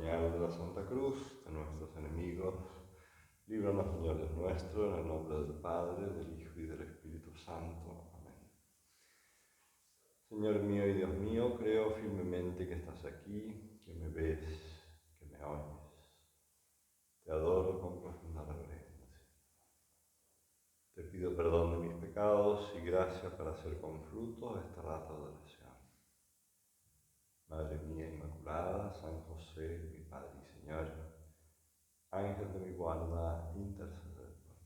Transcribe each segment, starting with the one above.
señal de la Santa Cruz, de nuestros enemigos. Líbranos, Señor Dios nuestro, en el nombre del Padre, del Hijo y del Espíritu Santo. Amén. Señor mío y Dios mío, creo firmemente que estás aquí, que me ves, que me oyes. Te adoro con profunda reverencia. Te pido perdón de mis pecados y gracia para hacer con fruto esta rata de oración. Madre mía Inmaculada, San José, mi Padre y Señor, Ángel de mi guarda, interceded por mí.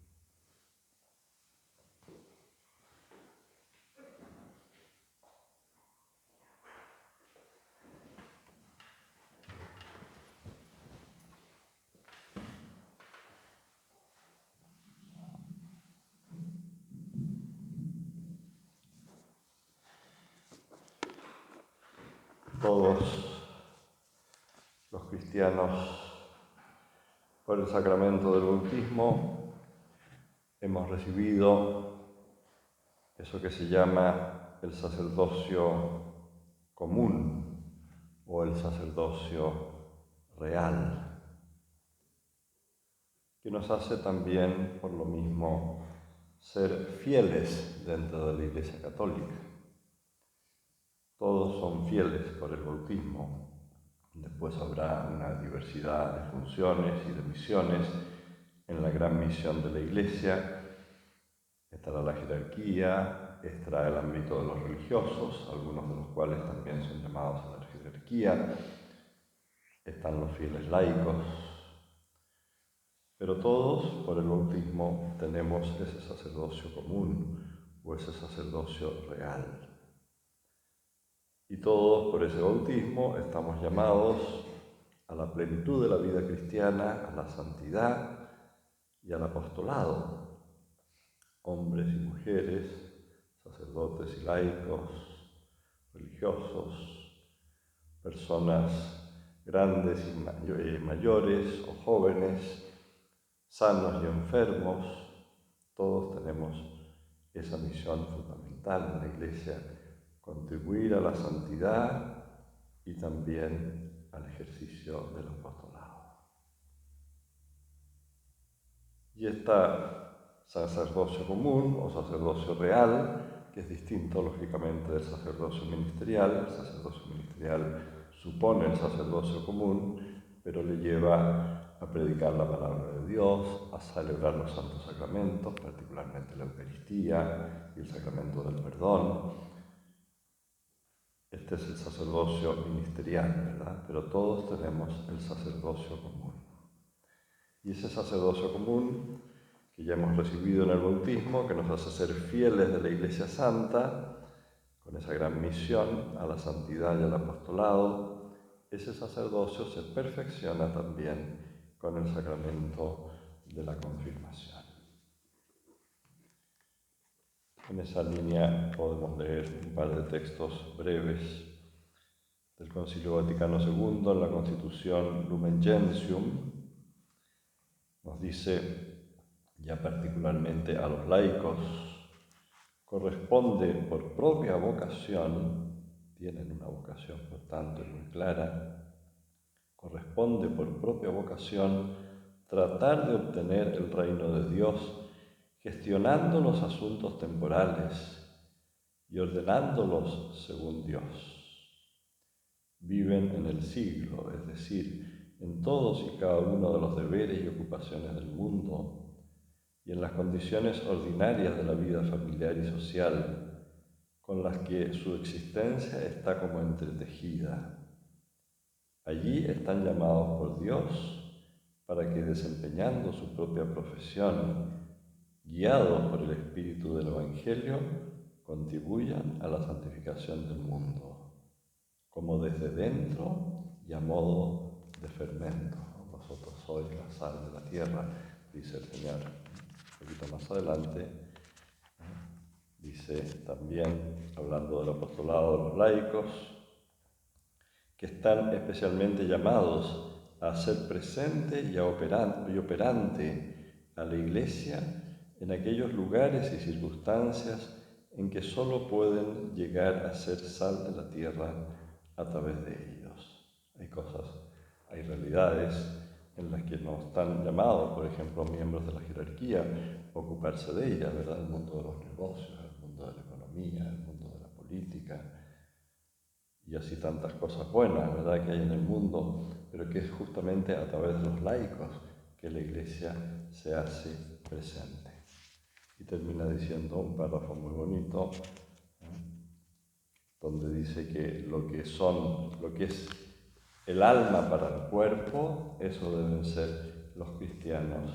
Todos los cristianos, por el sacramento del bautismo, hemos recibido eso que se llama el sacerdocio común o el sacerdocio real, que nos hace también, por lo mismo, ser fieles dentro de la Iglesia Católica. Todos son fieles por el bautismo. Después habrá una diversidad de funciones y de misiones en la gran misión de la Iglesia. Estará la jerarquía, estará el ámbito de los religiosos, algunos de los cuales también son llamados a la jerarquía. Están los fieles laicos. Pero todos, por el bautismo, tenemos ese sacerdocio común o ese sacerdocio real. Y todos, por ese bautismo, estamos llamados a la plenitud de la vida cristiana, a la santidad y al apostolado. Hombres y mujeres, sacerdotes y laicos, religiosos, personas grandes y mayores o jóvenes, sanos y enfermos, todos tenemos esa misión fundamental en la Iglesia: contribuir a la santidad y también al ejercicio del apostolado. Y está sacerdocio común o sacerdocio real, que es distinto lógicamente del sacerdocio ministerial. El sacerdocio ministerial supone el sacerdocio común, pero le lleva a predicar la palabra de Dios, a celebrar los santos sacramentos, particularmente la Eucaristía y el sacramento del perdón. Este es el sacerdocio ministerial, ¿verdad? Pero todos tenemos el sacerdocio común. Y ese sacerdocio común que ya hemos recibido en el bautismo, que nos hace ser fieles de la Iglesia Santa, con esa gran misión a la santidad y al apostolado, ese sacerdocio se perfecciona también con el sacramento de la confirmación. En esa línea podemos leer un par de textos breves del Concilio Vaticano II en la Constitución Lumen Gentium. Nos dice, ya particularmente a los laicos, corresponde por propia vocación, tienen una vocación por tanto muy clara, corresponde por propia vocación tratar de obtener el reino de Dios gestionando los asuntos temporales y ordenándolos según Dios. Viven en el siglo, es decir, en todos y cada uno de los deberes y ocupaciones del mundo y en las condiciones ordinarias de la vida familiar y social, con las que su existencia está como entretejida. Allí están llamados por Dios para que, desempeñando su propia profesión, guiados por el Espíritu del Evangelio, contribuyan a la santificación del mundo, como desde dentro y a modo de fermento. Vosotros sois la sal de la tierra, dice el Señor. Un poquito más adelante, dice también, hablando del apostolado de los laicos, que están especialmente llamados a hacer presente y operante a la Iglesia en aquellos lugares y circunstancias en que solo pueden llegar a ser sal de la tierra a través de ellos. Hay cosas Hay realidades en las que no están llamados, por ejemplo, miembros de la jerarquía, a ocuparse de ellas, ¿verdad? El mundo de los negocios, el mundo de la economía, el mundo de la política, y así tantas cosas buenas, ¿verdad?, que hay en el mundo, pero que es justamente a través de los laicos que la Iglesia se hace presente. Y termina diciendo un párrafo muy bonito, donde dice que lo que es el alma para el cuerpo, eso deben ser los cristianos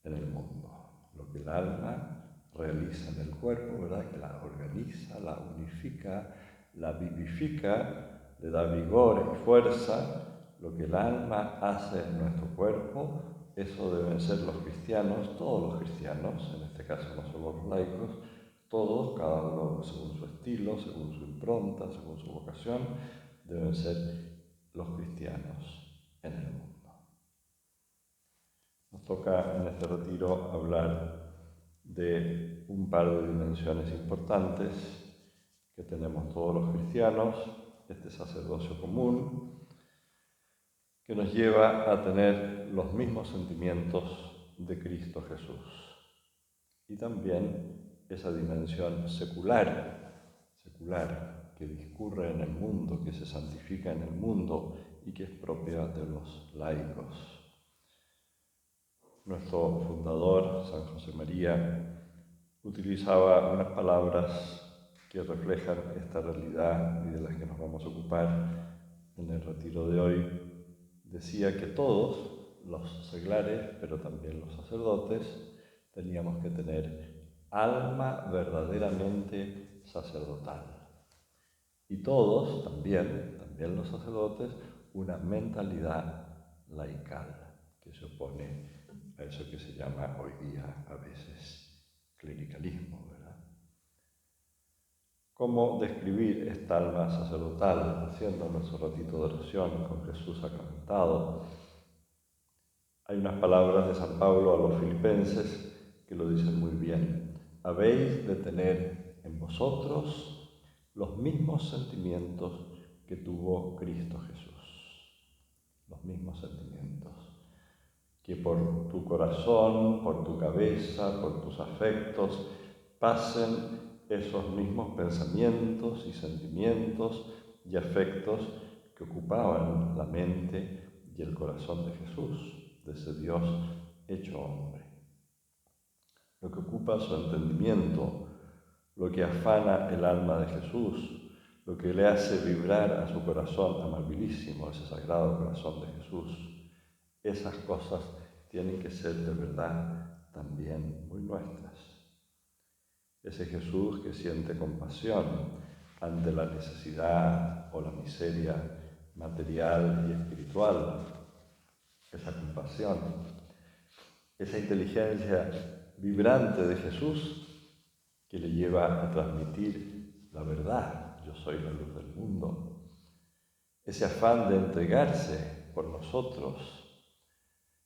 en el mundo. Lo que el alma realiza en el cuerpo, ¿verdad?, que la organiza, la unifica, la vivifica, le da vigor y fuerza. Lo que el alma hace en nuestro cuerpo, eso deben ser los cristianos, todos los cristianos, en este caso no solo los laicos, todos, cada uno según su estilo, según su impronta, según su vocación, deben ser los cristianos en el mundo. Nos toca en este retiro hablar de un par de dimensiones importantes que tenemos todos los cristianos, este sacerdocio común, que nos lleva a tener los mismos sentimientos de Cristo Jesús. Y también esa dimensión secular que discurre en el mundo, que se santifica en el mundo y que es propia de los laicos. Nuestro fundador, San José María, utilizaba unas palabras que reflejan esta realidad y de las que nos vamos a ocupar en el retiro de hoy. Decía que todos, los seglares, pero también los sacerdotes, teníamos que tener alma verdaderamente sacerdotal. Y todos, también los sacerdotes, una mentalidad laical, que se opone a eso que se llama hoy día a veces clericalismo, ¿verdad? ¿Cómo describir esta alma sacerdotal? Haciendo nuestro ratito de oración con Jesús sacramentado. Hay unas palabras de San Pablo a los filipenses que lo dicen muy bien. Habéis de tener en vosotros los mismos sentimientos que tuvo Cristo Jesús. Los mismos sentimientos. Que por tu corazón, por tu cabeza, por tus afectos, pasen esos mismos pensamientos y sentimientos y afectos que ocupaban la mente y el corazón de Jesús, de ese Dios hecho hombre. Lo que ocupa su entendimiento, lo que afana el alma de Jesús, lo que le hace vibrar a su corazón amabilísimo, ese sagrado corazón de Jesús. Esas cosas tienen que ser de verdad también muy nuestras. Ese Jesús que siente compasión ante la necesidad o la miseria material y espiritual, esa compasión, esa inteligencia vibrante de Jesús que le lleva a transmitir la verdad, yo soy la luz del mundo, ese afán de entregarse por nosotros,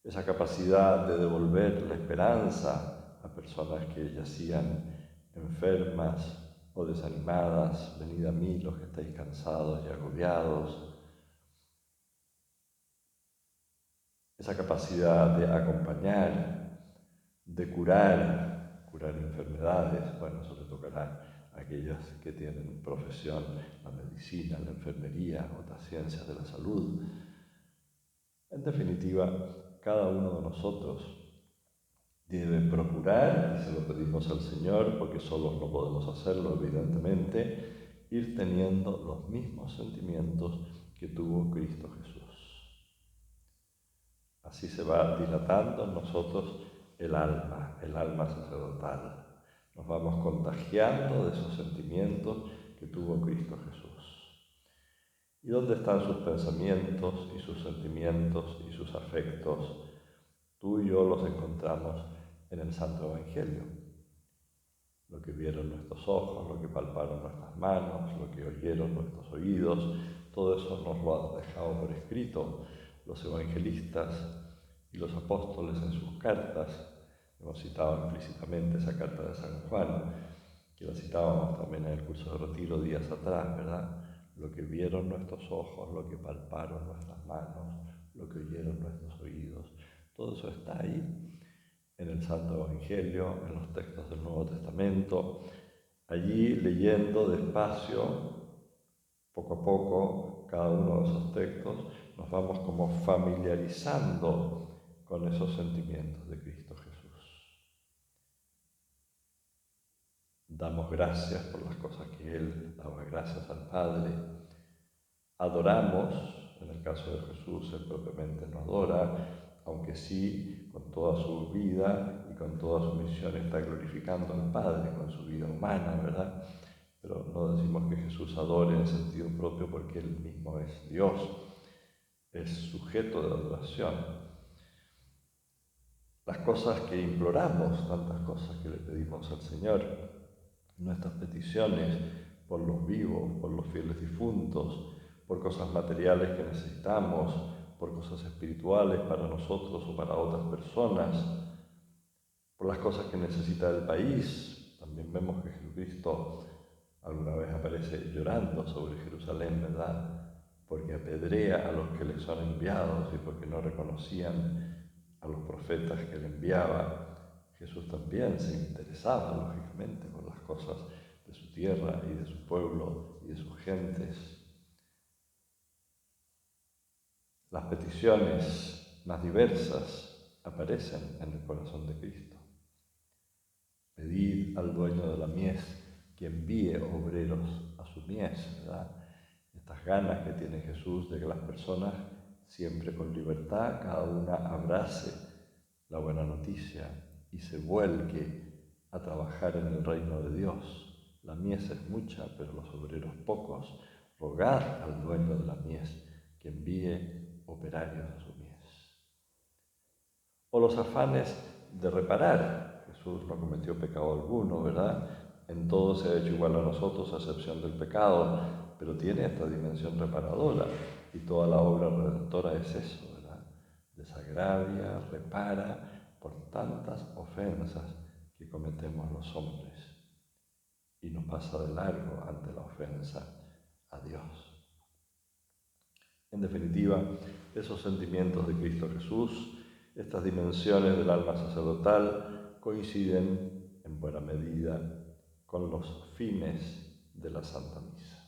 esa capacidad de devolver la esperanza a personas que yacían enfermas o desanimadas, venid a mí los que estáis cansados y agobiados, esa capacidad de acompañar, de curar enfermedades. Bueno, eso le tocará a aquellos que tienen profesión, la medicina, la enfermería, otras ciencias de la salud. En definitiva, cada uno de nosotros debe procurar, y se lo pedimos al Señor, porque solos no podemos hacerlo, evidentemente, ir teniendo los mismos sentimientos que tuvo Cristo Jesús. Así se va dilatando en nosotros el alma sacerdotal. Nos vamos contagiando de esos sentimientos que tuvo Cristo Jesús. ¿Y dónde están sus pensamientos y sus sentimientos y sus afectos? Tú y yo los encontramos en el Santo Evangelio. Lo que vieron nuestros ojos, lo que palparon nuestras manos, lo que oyeron nuestros oídos, todo eso nos lo han dejado por escrito los evangelistas y los apóstoles en sus cartas. Hemos citado implícitamente esa carta de San Juan, que la citábamos también en el curso de retiro días atrás, ¿verdad? Lo que vieron nuestros ojos, lo que palparon nuestras manos, lo que oyeron nuestros oídos. Todo eso está ahí, en el Santo Evangelio, en los textos del Nuevo Testamento. Allí, leyendo despacio, poco a poco, cada uno de esos textos, nos vamos como familiarizando con esos sentimientos de Cristo Jesús. Damos gracias por las cosas que Él daba gracias al Padre. Adoramos, en el caso de Jesús, Él propiamente no adora, aunque sí, con toda su vida y con toda su misión está glorificando al Padre con su vida humana, ¿verdad? Pero no decimos que Jesús adore en sentido propio porque Él mismo es Dios, es sujeto de adoración. Las cosas que imploramos, tantas cosas que le pedimos al Señor, nuestras peticiones por los vivos, por los fieles difuntos, por cosas materiales que necesitamos, por cosas espirituales para nosotros o para otras personas, por las cosas que necesita el país. También vemos que Jesucristo alguna vez aparece llorando sobre Jerusalén, ¿verdad? Porque apedrea a los que le son enviados y porque no reconocían a los profetas que le enviaba. Jesús también se interesaba, lógicamente, por las cosas de su tierra y de su pueblo y de sus gentes. Las peticiones más diversas aparecen en el corazón de Cristo. Pedid al dueño de la mies que envíe obreros a su mies, ¿verdad? Estas ganas que tiene Jesús de que las personas, siempre con libertad, cada una abrace la buena noticia y se vuelque a trabajar en el reino de Dios. La mies es mucha, pero los obreros pocos. Rogad al dueño de la mies que envíe operarios a su mies. O los afanes de reparar. Jesús no cometió pecado alguno, ¿verdad? En todo se ha hecho igual a nosotros, a excepción del pecado, pero tiene esta dimensión reparadora y toda la obra redentora es eso, ¿verdad? Desagravia, repara por tantas ofensas que cometemos los hombres y nos pasa de largo ante la ofensa a Dios. En definitiva, esos sentimientos de Cristo Jesús, estas dimensiones del alma sacerdotal coinciden en buena medida con los fines de la Santa Misa.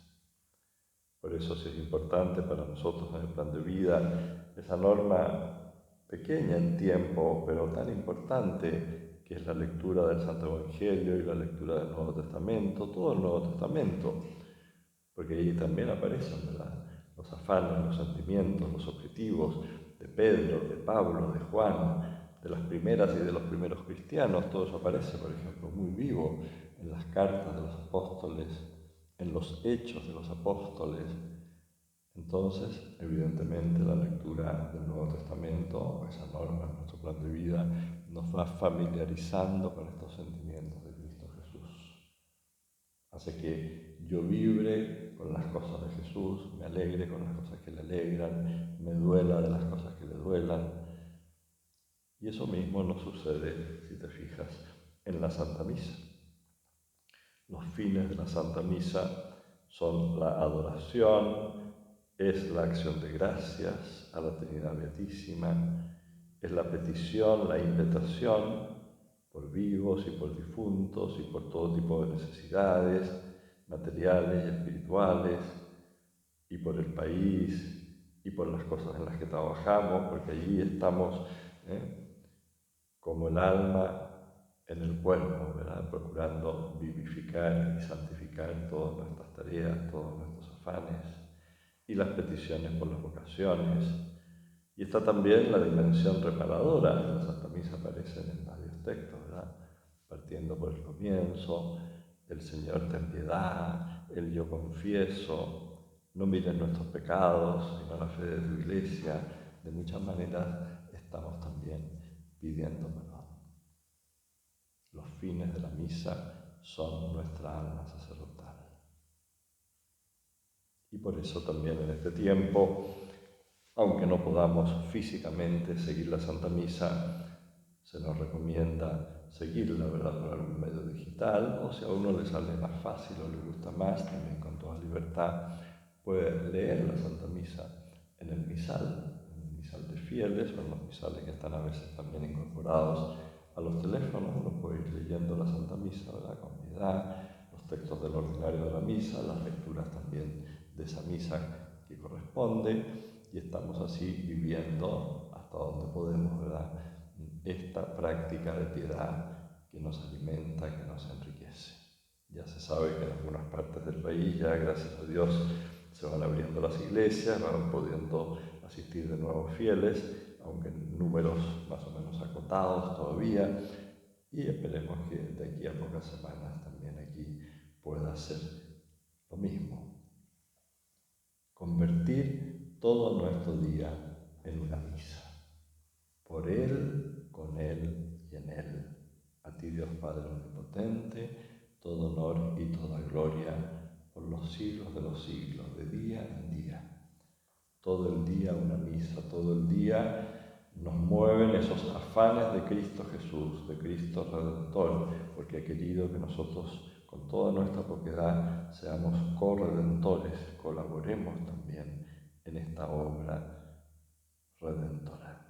Por eso sí es importante para nosotros en el plan de vida esa norma pequeña en tiempo, pero tan importante, que es la lectura del Santo Evangelio y la lectura del Nuevo Testamento, todo el Nuevo Testamento, porque ahí también aparecen, ¿verdad?, los afanes, los sentimientos, los objetivos de Pedro, de Pablo, de Juan, de las primeras y de los primeros cristianos. Todo eso aparece, por ejemplo, muy vivo en las cartas de los apóstoles, en los hechos de los apóstoles. Entonces, evidentemente, la lectura del Nuevo Testamento, esa norma en nuestro plan de vida, nos va familiarizando con estos sentimientos de Cristo Jesús. Hace que yo vibre con las cosas de Jesús, me alegre con las cosas que le alegran, me duela de las cosas que le duelan. Y eso mismo nos sucede, si te fijas, en la Santa Misa. Los fines de la Santa Misa son la adoración, es la acción de gracias a la Trinidad Beatísima, es la petición, la invitación por vivos y por difuntos y por todo tipo de necesidades materiales y espirituales, y por el país y por las cosas en las que trabajamos, porque allí estamos como el alma en el cuerpo, ¿verdad?, procurando vivificar y santificar todas nuestras tareas, todos nuestros afanes, y las peticiones por las vocaciones. Y está también la dimensión reparadora. En la Santa Misa aparecen en varios textos, ¿verdad?, partiendo por el comienzo: el Señor ten piedad, el yo confieso, no miren nuestros pecados, sino la fe de tu Iglesia. De muchas maneras estamos también pidiendo perdón. Los fines de la misa son nuestra alma sacerdotal. Y por eso también en este tiempo, aunque no podamos físicamente seguir la Santa Misa, se nos recomienda seguirla, ¿verdad?, por algún medio digital, o si a uno le sale más fácil o le gusta más, también con toda libertad puede leer la Santa Misa en el misal misal de fieles o en los misales que están a veces también incorporados a los teléfonos. Uno puede ir leyendo la Santa Misa, ¿verdad?, con piedad, los textos del ordinario de la misa, las lecturas también de esa misa que corresponde, y estamos así viviendo hasta donde podemos, ¿verdad?, esta práctica de piedad que nos alimenta, que nos enriquece. Ya se sabe que en algunas partes del país ya, gracias a Dios, se van abriendo las iglesias, van pudiendo asistir de nuevo fieles, aunque en números más o menos acotados todavía, y esperemos que de aquí a pocas semanas también aquí pueda ser lo mismo. Convertir todo nuestro día en una misa. Por Él, con Él y en Él. A ti, Dios Padre Omnipotente, todo honor y toda gloria por los siglos de los siglos, de día en día. Todo el día una misa, todo el día nos mueven esos afanes de Cristo Jesús, de Cristo Redentor, porque ha querido que nosotros con toda nuestra propiedad seamos corredentores, colaboremos también en esta obra redentora.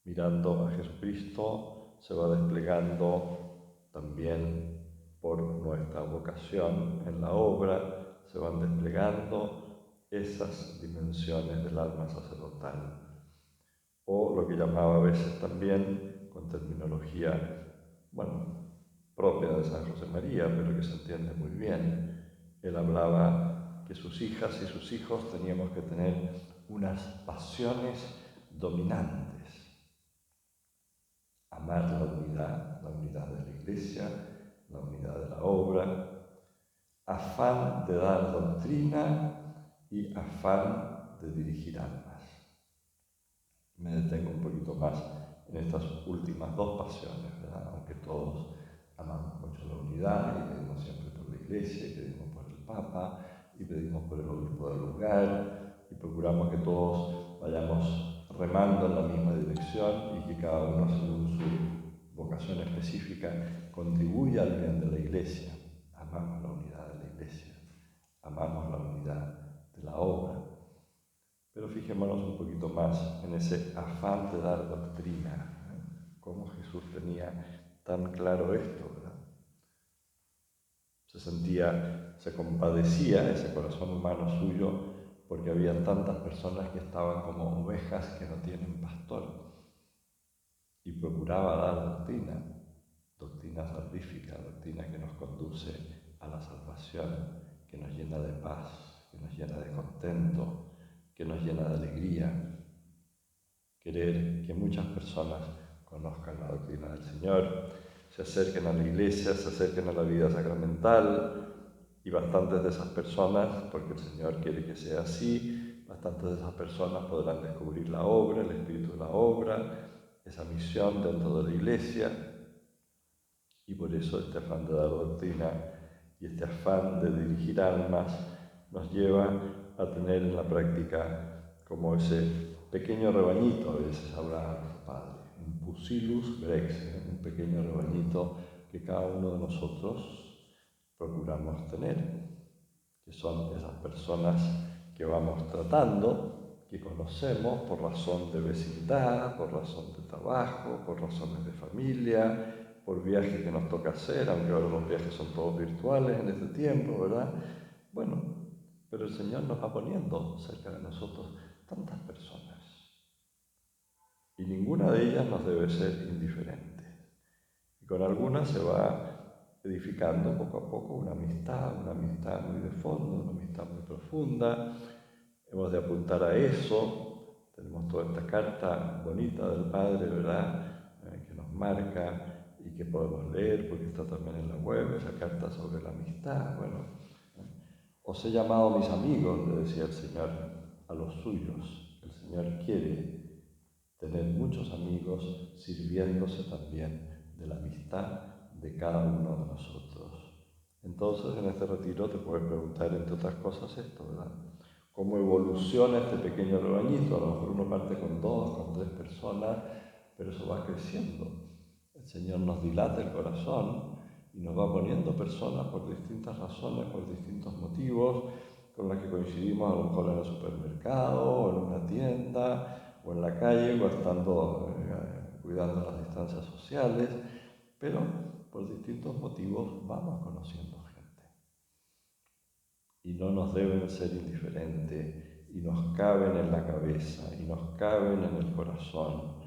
Mirando a Jesucristo se va desplegando también por nuestra vocación en la obra, se van desplegando esas dimensiones del alma sacerdotal, o lo que llamaba a veces también, con terminología, propia de San José María, pero que se entiende muy bien. Él hablaba que sus hijas y sus hijos teníamos que tener unas pasiones dominantes. Amar la unidad de la Iglesia, la unidad de la obra, afán de dar doctrina y afán de dirigir almas. Me detengo un poquito más en estas últimas dos pasiones, ¿verdad? Aunque todos amamos mucho la unidad y pedimos siempre por la Iglesia, y pedimos por el Papa, y pedimos por el obispo del lugar, y procuramos que todos vayamos remando en la misma dirección y que cada uno, según su vocación específica, contribuya al bien de la Iglesia. Amamos la unidad de la Iglesia, amamos la unidad de la obra. Pero fijémonos un poquito más en ese afán de dar doctrina, cómo Jesús tenía tan claro esto, ¿verdad? Se compadecía ese corazón humano suyo porque había tantas personas que estaban como ovejas que no tienen pastor, y procuraba dar doctrina salvífica, doctrina que nos conduce a la salvación, que nos llena de paz, que nos llena de contento, que nos llena de alegría. Querer que muchas personas conozcan la doctrina del Señor, se acerquen a la Iglesia, se acerquen a la vida sacramental, y bastantes de esas personas, porque el Señor quiere que sea así, bastantes de esas personas podrán descubrir la obra, el espíritu de la obra, esa misión dentro de la Iglesia, y por eso este afán de dar doctrina y este afán de dirigir almas nos lleva a tener en la práctica como ese pequeño rebañito, a veces hablaba nuestro Padre, un pusillus grex, un pequeño rebañito que cada uno de nosotros procuramos tener, que son esas personas que vamos tratando, que conocemos por razón de vecindad, por razón de trabajo, por razones de familia, por viajes que nos toca hacer, aunque ahora los viajes son todos virtuales en este tiempo, ¿verdad? Bueno, pero el Señor nos va poniendo cerca de nosotros tantas personas, y ninguna de ellas nos debe ser indiferente. Y con algunas se va edificando poco a poco una amistad muy de fondo, una amistad muy profunda. Hemos de apuntar a eso. Tenemos toda esta carta bonita del Padre, ¿verdad?, que nos marca y que podemos leer porque está también en la web, esa carta sobre la amistad. Os he llamado mis amigos, le decía el Señor a los suyos. El Señor quiere tener muchos amigos sirviéndose también de la amistad de cada uno de nosotros. Entonces, en este retiro te puedes preguntar, entre otras cosas, esto, ¿verdad? ¿Cómo evoluciona este pequeño rebañito? A lo mejor uno parte con 2, con 3 personas, pero eso va creciendo. El Señor nos dilata el corazón y nos va poniendo personas por distintas razones, por distintos motivos, con la que coincidimos a lo mejor en el supermercado, o en una tienda, o en la calle, o estando cuidando las distancias sociales, pero por distintos motivos vamos conociendo gente. Y no nos deben ser indiferentes, y nos caben en la cabeza, y nos caben en el corazón,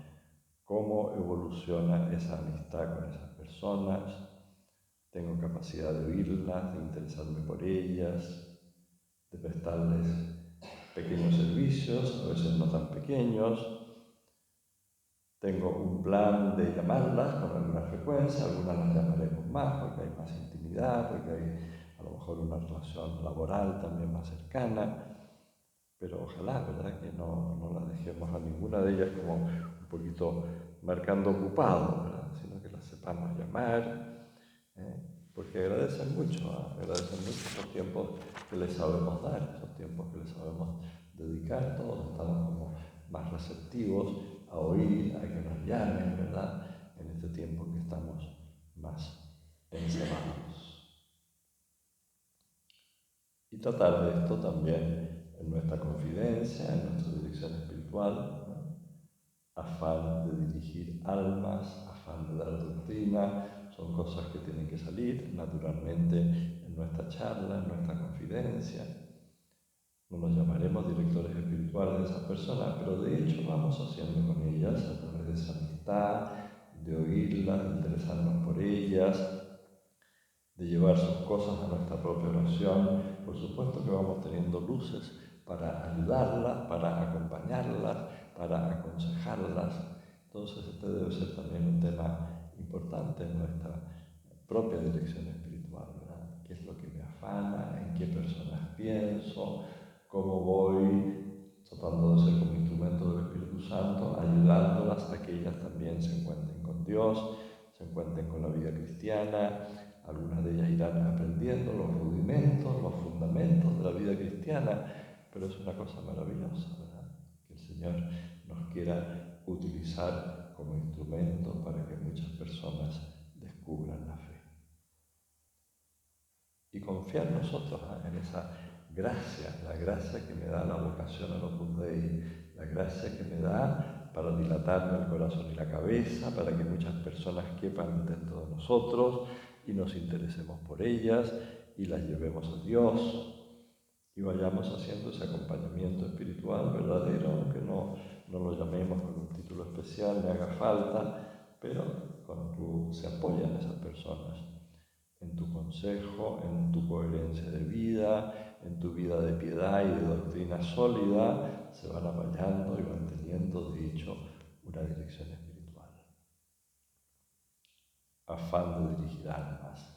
cómo evoluciona esa amistad con esas personas. Tengo capacidad de oírlas, de interesarme por ellas, de prestarles pequeños servicios, a veces no tan pequeños. Tengo un plan de llamarlas con alguna frecuencia, algunas las llamaremos más porque hay más intimidad, porque hay a lo mejor una relación laboral también más cercana, pero ojalá, ¿verdad?, que no la dejemos a ninguna de ellas como un poquito marcando ocupado, ¿verdad?, sino que las sepamos llamar, porque agradecen mucho esos tiempos que les sabemos dar, esos tiempos que les sabemos dedicar. Todos estamos como más receptivos a oír, a que nos llamen, ¿verdad?, en este tiempo que estamos más encerrados. Y tratar de esto también en nuestra confidencia, en nuestra dirección espiritual, ¿no? Afán de dirigir almas, afán de dar doctrina, son cosas que tienen que salir naturalmente en nuestra charla, en nuestra confidencia. No nos llamaremos directores espirituales de esas personas, pero de hecho vamos haciendo con ellas a través de esa amistad, de oírlas, de interesarnos por ellas, de llevar sus cosas a nuestra propia oración. Por supuesto que vamos teniendo luces para ayudarlas, para acompañarlas, para aconsejarlas. Entonces este debe ser también un tema importante en nuestra propia dirección espiritual, ¿verdad? ¿Qué es lo que me afana? ¿En qué personas pienso? ¿Cómo voy tratando de ser como instrumento del Espíritu Santo, ayudándolas a que ellas también se encuentren con Dios, se encuentren con la vida cristiana? Algunas de ellas irán aprendiendo los rudimentos, los fundamentos de la vida cristiana, pero es una cosa maravillosa, ¿verdad?, que el Señor nos quiera utilizar como instrumento para que muchas personas descubran la fe. Y confiar nosotros en esa gracia, la gracia que me da la vocación a Opus Dei, la gracia que me da para dilatarme el corazón y la cabeza, para que muchas personas quepan dentro de nosotros y nos interesemos por ellas y las llevemos a Dios y vayamos haciendo ese acompañamiento espiritual verdadero, aunque no lo llamemos con un título especial, ni haga falta, pero cuando se apoyan esas personas en tu consejo, en tu coherencia de vida, en tu vida de piedad y de doctrina sólida, se van apoyando y van teniendo, de hecho, una dirección espiritual. Afán de dirigir almas,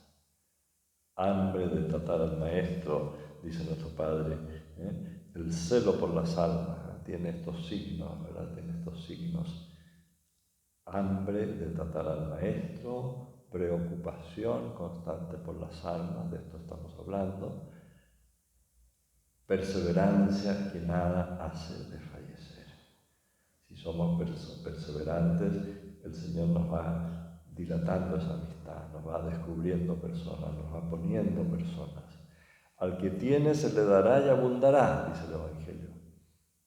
hambre de tratar al Maestro, dice nuestro Padre, el celo por las almas, tiene estos signos, ¿verdad? Tiene estos signos. Hambre de tratar al Maestro, preocupación constante por las almas, de esto estamos hablando, perseverancia que nada hace desfallecer. Si somos perseverantes, el Señor nos va dilatando esa amistad, nos va descubriendo personas, nos va poniendo personas. Al que tiene se le dará y abundará, dice el Evangelio.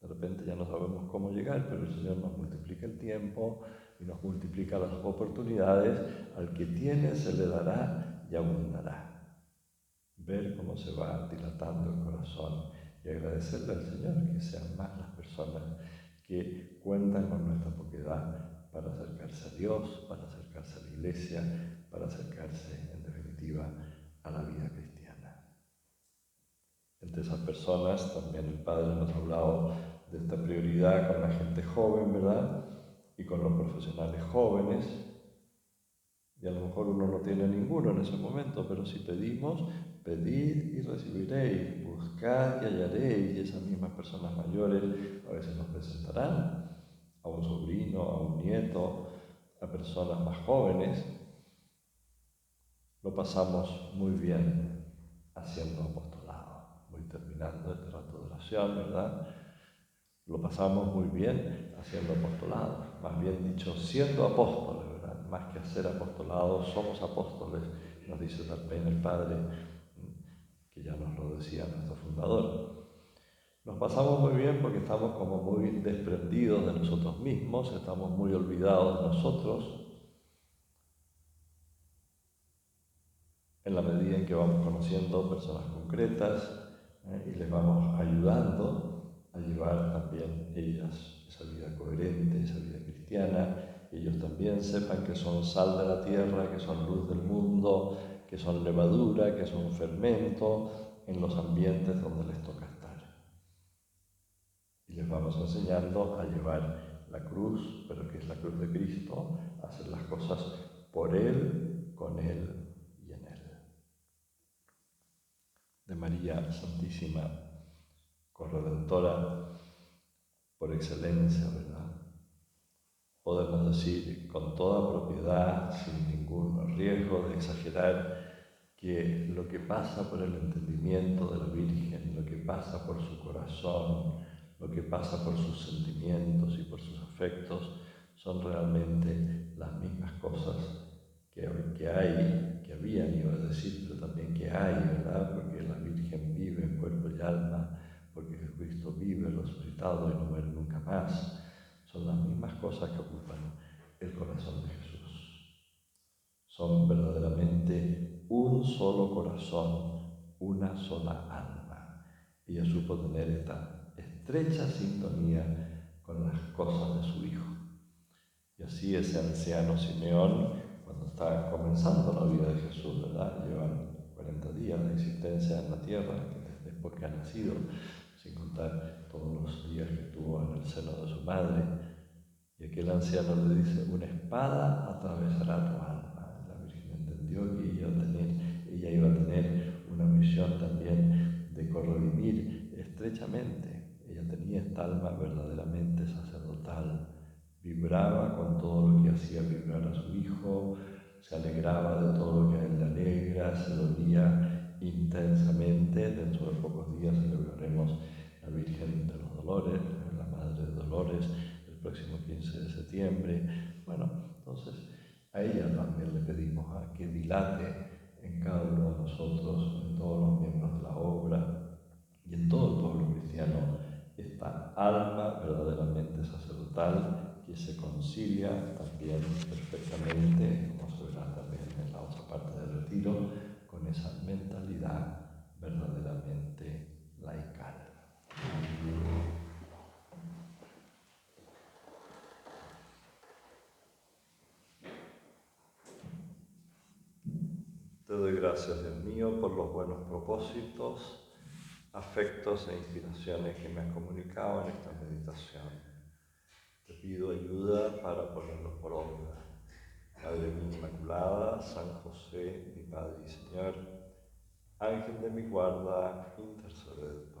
De repente ya no sabemos cómo llegar, pero el Señor nos multiplica el tiempo y nos multiplica las oportunidades. Al que tiene se le dará y abundará. Ver cómo se va dilatando el corazón y agradecerle al Señor que sean más las personas que cuentan con nuestra poquedad para acercarse a Dios, para acercarse a la Iglesia, para acercarse, en definitiva, a la vida cristiana. Entre esas personas también el Padre nos ha hablado de esta prioridad con la gente joven, ¿verdad?, y con los profesionales jóvenes. Y a lo mejor uno no tiene ninguno en ese momento, pero si pedimos, pedid y recibiréis, buscad y hallaréis, y esas mismas personas mayores a veces nos presentarán a un sobrino, a un nieto, a personas más jóvenes. Lo pasamos muy bien haciendo apostolado. Voy terminando este rato de oración, ¿verdad? Lo pasamos muy bien haciendo apostolado, más bien dicho, siendo apóstoles, ¿verdad? Más que hacer apostolado, somos apóstoles, nos dice también el Padre, que que ya nos lo decía nuestro fundador. Nos pasamos muy bien porque estamos como muy desprendidos de nosotros mismos, estamos muy olvidados de nosotros, en la medida en que vamos conociendo personas concretas y les vamos ayudando a llevar también ellas esa vida coherente, esa vida cristiana, que ellos también sepan que son sal de la tierra, que son luz del mundo, que son levadura, que son fermento en los ambientes donde les toca estar. Y les vamos enseñando a llevar la cruz, pero que es la cruz de Cristo, a hacer las cosas por Él, con Él y en Él. De María Santísima, corredentora por excelencia, ¿verdad? Podemos decir con toda propiedad, sin ningún riesgo de exagerar, que lo que pasa por el entendimiento de la Virgen, lo que pasa por su corazón, lo que pasa por sus sentimientos y por sus afectos, son realmente las mismas cosas que habían, iba a decir, pero también que hay, ¿verdad? Porque la Virgen vive en cuerpo y alma, porque Jesucristo vive resucitado y no muere nunca más. Son las mismas cosas que ocupan el corazón de Jesús. Son verdaderamente un solo corazón, una sola alma. Ella supo tener esta estrecha sintonía con las cosas de su Hijo. Y así ese anciano Simeón, cuando está comenzando la vida de Jesús, ¿verdad? Llevan 40 días de existencia en la tierra, después que ha nacido, sin contar todos los días que tuvo en el seno de su madre. Y aquel anciano le dice: una espada atravesará tu alma. La Virgen entendió que ella iba a tener una misión también de corredimir estrechamente. Ella tenía esta alma verdaderamente sacerdotal. Vibraba con todo lo que hacía vibrar a su Hijo, se alegraba de todo lo que a él le alegra, se dolía intensamente. Dentro de pocos días celebraremos la Virgen de los Dolores, la Madre de Dolores, el próximo 15 de septiembre. Bueno, entonces a ella también le pedimos a que dilate en cada uno de nosotros, en todos los miembros de la obra y en todo el pueblo cristiano, esta alma verdaderamente sacerdotal que se concilia también perfectamente, como se verá también en la otra parte del retiro, con esa mentalidad verdaderamente laical. Te doy gracias, Dios mío, por los buenos propósitos, afectos e inspiraciones que me has comunicado en esta meditación. Te pido ayuda para ponerlos por obra. Madre mía Inmaculada, San José, mi Padre y Señor, Ángel de mi guarda, interceded por mí.